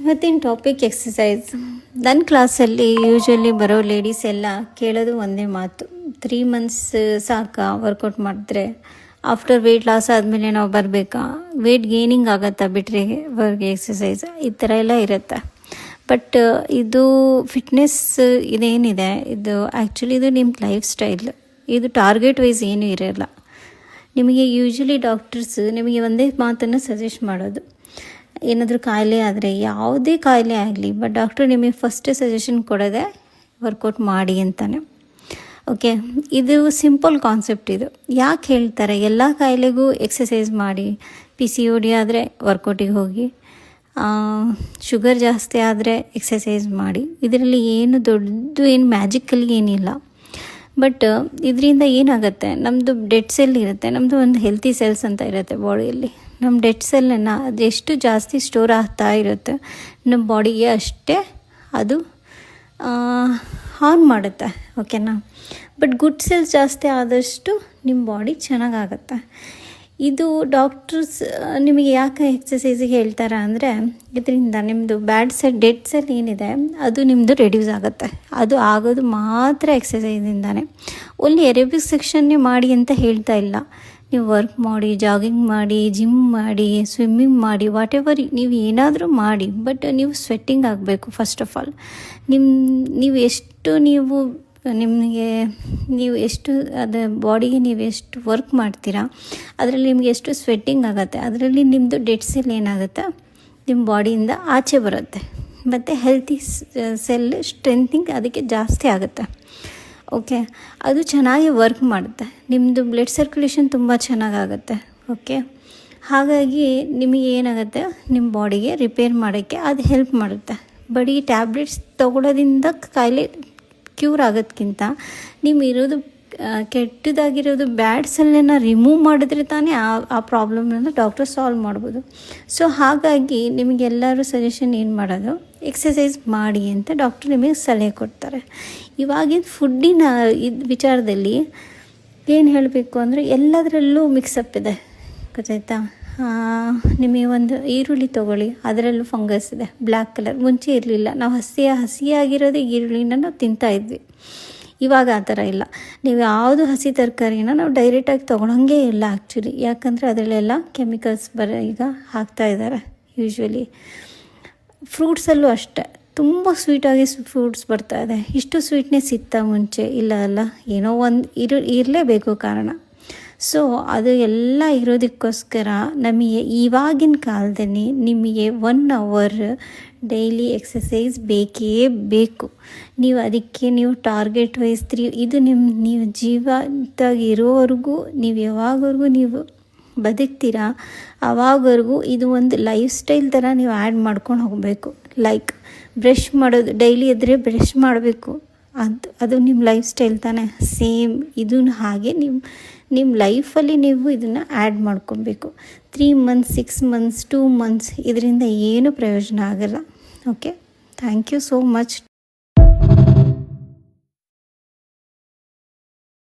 ಇವತ್ತಿನ topic exercise. ನನ್ನ ಕ್ಲಾಸಲ್ಲಿ ಯೂಶ್ವಲಿ ಬರೋ ಲೇಡೀಸ್ ಎಲ್ಲ ಕೇಳೋದು ಒಂದೇ ಮಾತು, 3 ಮಂತ್ಸ್ ಸಾಕಾ ವರ್ಕೌಟ್ ಮಾಡಿದ್ರೆ, ಆಫ್ಟರ್ ವೆಯ್ಟ್ ಲಾಸ್ ಆದಮೇಲೆ ನಾವು ಬರಬೇಕಾ, ವೆಯ್ಟ್ ಗೇನಿಂಗ್ ಆಗುತ್ತಾ ಬಿಟ್ಟರೆ ಎಕ್ಸಸೈಸ್, ಈ ಥರ ಎಲ್ಲ ಇರುತ್ತೆ. ಬಟ್ ಇದು ಫಿಟ್ನೆಸ್ ಇದೇನಿದೆ ಇದು ಆ್ಯಕ್ಚುಲಿ ಇದು ನಿಮ್ಮ ಲೈಫ್ ಸ್ಟೈಲ್, ಇದು ಟಾರ್ಗೆಟ್ ವೈಸ್ ಏನೂ ಇರೋಲ್ಲ. ನಿಮಗೆ ಯೂಶ್ವಲಿ ಡಾಕ್ಟರ್ಸ್ ನಿಮಗೆ ಒಂದೇ ಮಾತನ್ನು ಸಜೆಸ್ಟ್ ಮಾಡೋದು, ಏನಾದರೂ ಕಾಯಿಲೆ ಆದರೆ, ಯಾವುದೇ ಕಾಯಿಲೆ ಆಗಲಿ, ಬಟ್ ಡಾಕ್ಟ್ರು ನಿಮಗೆ ಫಸ್ಟ್ ಸಜೆಷನ್ ಕೊಡೋದೆ ವರ್ಕೌಟ್ ಮಾಡಿ ಅಂತಾನೆ. ಓಕೆ, ಇದು ಸಿಂಪಲ್ ಕಾನ್ಸೆಪ್ಟ್. ಇದು ಯಾಕೆ ಹೇಳ್ತಾರೆ, ಎಲ್ಲ ಕಾಯಿಲೆಗೂ ಎಕ್ಸಸೈಸ್ ಮಾಡಿ, PCOD ಆದರೆ ವರ್ಕೌಟಿಗೆ ಹೋಗಿ, ಶುಗರ್ ಜಾಸ್ತಿ ಆದರೆ ಎಕ್ಸಸೈಸ್ ಮಾಡಿ, ಇದರಲ್ಲಿ ಏನು ಏನು ಮ್ಯಾಜಿಕಲ್ ಏನಿಲ್ಲ. ಬಟ್ ಇದರಿಂದ ಏನಾಗುತ್ತೆ, ನಮ್ಮದು ಡೆಡ್ ಸೆಲ್ ಇರುತ್ತೆ, ನಮ್ಮದು ಒಂದು ಹೆಲ್ತಿ ಸೆಲ್ಸ್ ಅಂತ ಇರುತ್ತೆ ಬಾಡಿಯಲ್ಲಿ. ನಮ್ಮ ಡೆಡ್ ಸೆಲ್ಲನ್ನು ಅದು ಎಷ್ಟು ಜಾಸ್ತಿ ಸ್ಟೋರ್ ಆಗ್ತಾ ಇರುತ್ತೆ ನಮ್ಮ ಬಾಡಿಗೆ ಅಷ್ಟೇ ಅದು ಹಾರ್ಮ್ ಮಾಡುತ್ತೆ. ಓಕೆನಾ. ಬಟ್ ಗುಡ್ ಸೆಲ್ಸ್ ಜಾಸ್ತಿ ಆದಷ್ಟು ನಿಮ್ಮ ಬಾಡಿ ಚೆನ್ನಾಗಾಗುತ್ತೆ. ಇದು ಡಾಕ್ಟರ್ಸ್ ನಿಮಗೆ ಯಾಕೆ ಎಕ್ಸಸೈಸಿಗೆ ಹೇಳ್ತಾರೆ ಅಂದರೆ, ಇದರಿಂದ ನಿಮ್ಮದು ಡೆಡ್ ಸೆಲ್ ಏನಿದೆ ಅದು ನಿಮ್ಮದು ರೆಡ್ಯೂಸ್ ಆಗುತ್ತೆ. ಅದು ಆಗೋದು ಮಾತ್ರ ಎಕ್ಸಸೈಸಿಂದಾನೆ. ಓನ್ಲಿ ಎರೋಬಿಕ್ಸ್ ಸೆಕ್ಷನ್ನೇ ಮಾಡಿ ಅಂತ ಹೇಳ್ತಾ ಇಲ್ಲ. ನೀವು ವರ್ಕ್ ಮಾಡಿ, ಜಾಗಿಂಗ್ ಮಾಡಿ, ಜಿಮ್ ಮಾಡಿ, ಸ್ವಿಮ್ಮಿಂಗ್ ಮಾಡಿ, ವಾಟ್ ಎವರ್ ನೀವು ಏನಾದರೂ ಮಾಡಿ, ಬಟ್ ನೀವು ಸ್ವೆಟ್ಟಿಂಗ್ ಆಗಬೇಕು ಫಸ್ಟ್ ಆಫ್ ಆಲ್. ನೀವು ಎಷ್ಟು ಅದು ಬಾಡಿಗೆ ನೀವು ಎಷ್ಟು ವರ್ಕ್ ಮಾಡ್ತೀರಾ ಅದರಲ್ಲಿ ನಿಮಗೆ ಎಷ್ಟು ಸ್ವೆಟ್ಟಿಂಗ್ ಆಗುತ್ತೆ, ಅದರಲ್ಲಿ ನಿಮ್ಮದು ಡೆಡ್ ಸೆಲ್ ಏನಾಗುತ್ತೆ ನಿಮ್ಮ ಬಾಡಿಯಿಂದ ಆಚೆ ಬರುತ್ತೆ, ಮತ್ತು ಹೆಲ್ತಿ ಸೆಲ್ ಸ್ಟ್ರೆಂಥಿಂಗ್ ಅದಕ್ಕೆ ಜಾಸ್ತಿ ಆಗುತ್ತೆ. ಓಕೆ, ಅದು ಚೆನ್ನಾಗಿ ವರ್ಕ್ ಮಾಡುತ್ತೆ, ನಿಮ್ಮದು ಬ್ಲಡ್ ಸರ್ಕ್ಯುಲೇಷನ್ ತುಂಬ ಚೆನ್ನಾಗಾಗುತ್ತೆ. ಓಕೆ, ಹಾಗಾಗಿ ನಿಮಗೆ ಏನಾಗುತ್ತೆ, ನಿಮ್ಮ ಬಾಡಿಗೆ ರಿಪೇರ್ ಮಾಡೋಕ್ಕೆ ಅದು ಹೆಲ್ಪ್ ಮಾಡುತ್ತೆ. ಬರೀ ಟ್ಯಾಬ್ಲೆಟ್ಸ್ ತೊಗೊಳೋದ್ರಿಂದ ಕಾಯಿಲೆ ಕ್ಯೂರ್ ಆಗೋದಕ್ಕಿಂತ ಇರೋದು ಕೆಟ್ಟದಾಗಿರೋದು ಬ್ಯಾಡ್ ಸೆಲ್ಲನ್ನು ರಿಮೂವ್ ಮಾಡಿದ್ರೆ ತಾನೇ ಆ ಪ್ರಾಬ್ಲಮ್ನ ಡಾಕ್ಟರ್ ಸಾಲ್ವ್ ಮಾಡ್ಬೋದು. ಸೊ ಹಾಗಾಗಿ ನಿಮಗೆಲ್ಲರೂ ಸಜೆಷನ್ ಏನು ಮಾಡೋದು, ಎಕ್ಸಸೈಸ್ ಮಾಡಿ ಅಂತ ಡಾಕ್ಟ್ರು ನಿಮಗೆ ಸಲಹೆ ಕೊಡ್ತಾರೆ. ಇವಾಗಿನ ಫುಡ್ಡಿನ ವಿಚಾರದಲ್ಲಿ ಏನು ಹೇಳಬೇಕು ಅಂದರೆ, ಎಲ್ಲದರಲ್ಲೂ ಮಿಕ್ಸಪ್ ಇದೆ, ಗೊತ್ತಾಯ್ತಾ. ನಿಮಗೆ ಒಂದು ಈರುಳ್ಳಿ ತೊಗೊಳ್ಳಿ, ಅದರಲ್ಲೂ ಫಂಗಸ್ ಇದೆ, ಬ್ಲ್ಯಾಕ್ ಕಲರ್. ಮುಂಚೆ ಇರಲಿಲ್ಲ, ನಾವು ಹಸಿಯಾಗಿರೋದೇ ಈರುಳ್ಳಿನ ನಾವು ತಿಂತಾಯಿದ್ವಿ. ಇವಾಗ ಆ ಥರ ಇಲ್ಲ. ನೀವು ಯಾವುದು ಹಸಿ ತರಕಾರಿನ ನಾವು ಡೈರೆಕ್ಟಾಗಿ ತೊಗೊಳಂಗೇ ಇಲ್ಲ ಆ್ಯಕ್ಚುಲಿ, ಯಾಕಂದರೆ ಅದರಲ್ಲೆಲ್ಲ ಕೆಮಿಕಲ್ಸ್ ಈಗ ಹಾಕ್ತಾಯಿದ್ದಾರೆ. ಯೂಶ್ವಲಿ ಫ್ರೂಟ್ಸಲ್ಲೂ ಅಷ್ಟೇ, ತುಂಬ ಸ್ವೀಟಾಗಿ ಫ್ರೂಟ್ಸ್ ಬರ್ತಾಯಿದೆ. ಇಷ್ಟು ಸ್ವೀಟ್ನೆಸ್ ಇತ್ತ ಮುಂಚೆ? ಇಲ್ಲ ಅಲ್ಲ, ಏನೋ ಒಂದು ಇರಲೇಬೇಕು ಕಾರಣ. ಸೊ ಅದು ಎಲ್ಲ ಇರೋದಕ್ಕೋಸ್ಕರ ನಮಗೆ ಇವಾಗಿನ ಕಾಲದಲ್ಲಿ ನಿಮಗೆ 1 ಅವರ್ ಡೈಲಿ ಎಕ್ಸಸೈಸ್ ಬೇಕೇ ಬೇಕು. ಅದಕ್ಕೆ ನೀವು ಟಾರ್ಗೆಟ್ ವೈಸ್ ಇದು ನೀವು ಜೀವಂತವಾಗಿರೋವರೆಗೂ, ನೀವು ಯಾವಾಗವರೆಗೂ ನೀವು ಬದುಕ್ತೀರಾ ಆವಾಗವರೆಗೂ ಇದು ಒಂದು ಲೈಫ್ ಸ್ಟೈಲ್ ಥರ ನೀವು ಆ್ಯಡ್ ಮಾಡ್ಕೊಂಡು ಹೋಗಬೇಕು. ಲೈಕ್ ಬ್ರಷ್ ಮಾಡೋದು, ಡೈಲಿ ಎದ್ದರೆ ಬ್ರಷ್ ಮಾಡಬೇಕು, ಅದು ನಿಮ್ಮ ಲೈಫ್ ಸ್ಟೈಲ್ ತಾನೇ. ಸೇಮ್ ಇದನ್ನು ಹಾಗೆ ನಿಮ್ಮ ಲೈಫಲ್ಲಿ ನೀವು ಇದನ್ನು ಆ್ಯಡ್ ಮಾಡ್ಕೊಬೇಕು. 3 ಮಂತ್ಸ್, 6 ಮಂತ್ಸ್, 2 ಮಂತ್ಸ್ ಇದರಿಂದ ಏನೂ ಪ್ರಯೋಜನ ಆಗಲ್ಲ. Okay, thank you so much.